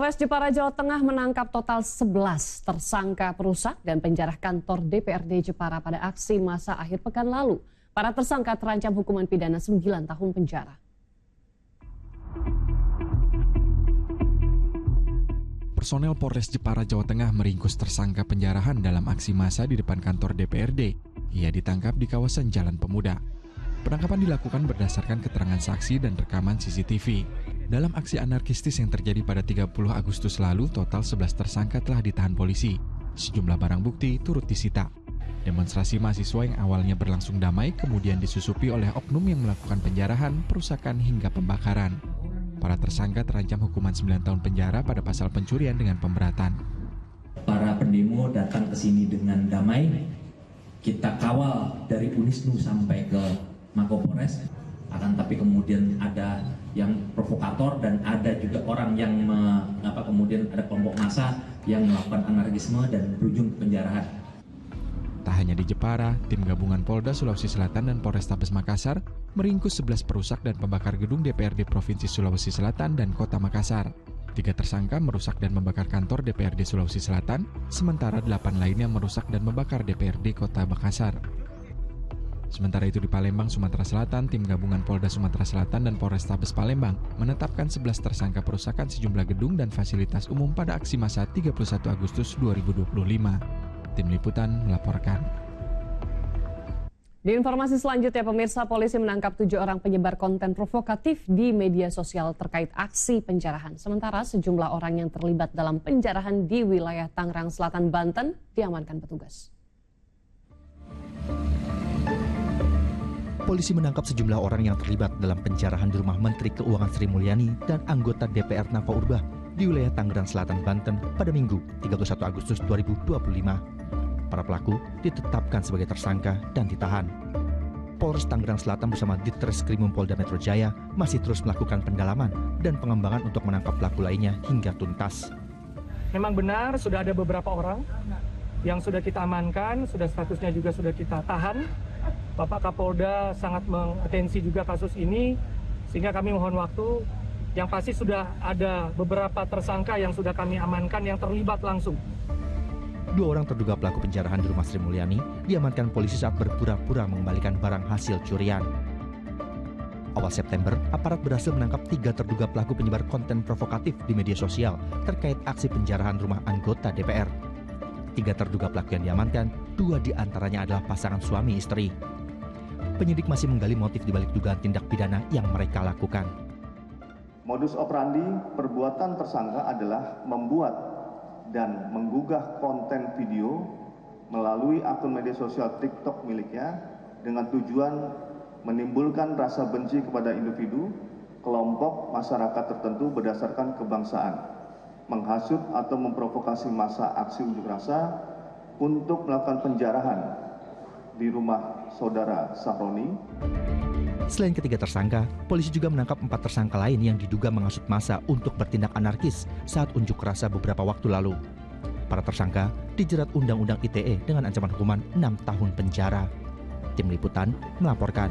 Polres Jepara, Jawa Tengah menangkap total 11 tersangka perusak dan penjara kantor DPRD Jepara pada aksi massa akhir pekan lalu. Para tersangka terancam hukuman pidana 9 tahun penjara. Personel Polres Jepara, Jawa Tengah meringkus tersangka penjarahan dalam aksi massa di depan kantor DPRD. Ia ditangkap di kawasan Jalan Pemuda. Penangkapan dilakukan berdasarkan keterangan saksi dan rekaman CCTV. Dalam aksi anarkistis yang terjadi pada 30 Agustus lalu, total 11 tersangka telah ditahan polisi. Sejumlah barang bukti turut disita. Demonstrasi mahasiswa yang awalnya berlangsung damai kemudian disusupi oleh oknum yang melakukan penjarahan, perusakan hingga pembakaran. Para tersangka terancam hukuman 9 tahun penjara pada pasal pencurian dengan pemberatan. Para pendemo datang ke sini dengan damai. Kita kawal dari Unisnu sampai ke Mapolres, akan tapi kemudian ada yang provokator dan ada juga orang yang kemudian ada kelompok massa yang melakukan anarkisme dan berujung ke penjarahan. Tak hanya di Jepara, tim gabungan Polda Sulawesi Selatan dan Polrestabes Makassar meringkus 11 perusak dan pembakar gedung DPRD Provinsi Sulawesi Selatan dan Kota Makassar. 3 tersangka merusak dan membakar kantor DPRD Sulawesi Selatan, sementara 8 lainnya merusak dan membakar DPRD Kota Makassar. Sementara itu di Palembang, Sumatera Selatan, tim gabungan Polda Sumatera Selatan dan Polrestabes Palembang menetapkan 11 tersangka perusakan sejumlah gedung dan fasilitas umum pada aksi massa 31 Agustus 2025. Tim Liputan melaporkan. Di informasi selanjutnya, pemirsa, polisi menangkap 7 orang penyebar konten provokatif di media sosial terkait aksi penjarahan. Sementara sejumlah orang yang terlibat dalam penjarahan di wilayah Tangerang Selatan, Banten diamankan petugas. Polisi menangkap sejumlah orang yang terlibat dalam penjarahan di rumah Menteri Keuangan Sri Mulyani dan anggota DPR Nafa Urbah di wilayah Tangerang Selatan, Banten pada Minggu 31 Agustus 2025. Para pelaku ditetapkan sebagai tersangka dan ditahan. Polres Tangerang Selatan bersama Ditreskrimum Polda Metro Jaya masih terus melakukan pendalaman dan pengembangan untuk menangkap pelaku lainnya hingga tuntas. Memang benar sudah ada beberapa orang yang sudah kita amankan, sudah statusnya juga sudah kita tahan. Bapak Kapolda sangat mengatensi juga kasus ini, sehingga kami mohon waktu. Yang pasti sudah ada beberapa tersangka yang sudah kami amankan yang terlibat langsung. 2 orang terduga pelaku penjarahan di rumah Sri Mulyani diamankan polisi saat berpura-pura mengembalikan barang hasil curian. Awal September, aparat berhasil menangkap 3 terduga pelaku penyebar konten provokatif di media sosial terkait aksi penjarahan rumah anggota DPR. 3 terduga pelaku yang diamankan, 2 diantaranya adalah pasangan suami istri. Penyidik masih menggali motif dibalik dugaan tindak pidana yang mereka lakukan. Modus operandi perbuatan tersangka adalah membuat dan menggugah konten video melalui akun media sosial TikTok miliknya dengan tujuan menimbulkan rasa benci kepada individu, kelompok masyarakat tertentu berdasarkan kebangsaan, menghasut atau memprovokasi massa aksi unjuk rasa untuk melakukan penjarahan di rumah saudara Sahroni. Selain ketiga tersangka, polisi juga menangkap 4 tersangka lain yang diduga menghasut massa untuk bertindak anarkis saat unjuk rasa beberapa waktu lalu. Para tersangka dijerat Undang-Undang ITE dengan ancaman hukuman 6 tahun penjara. Tim Liputan melaporkan.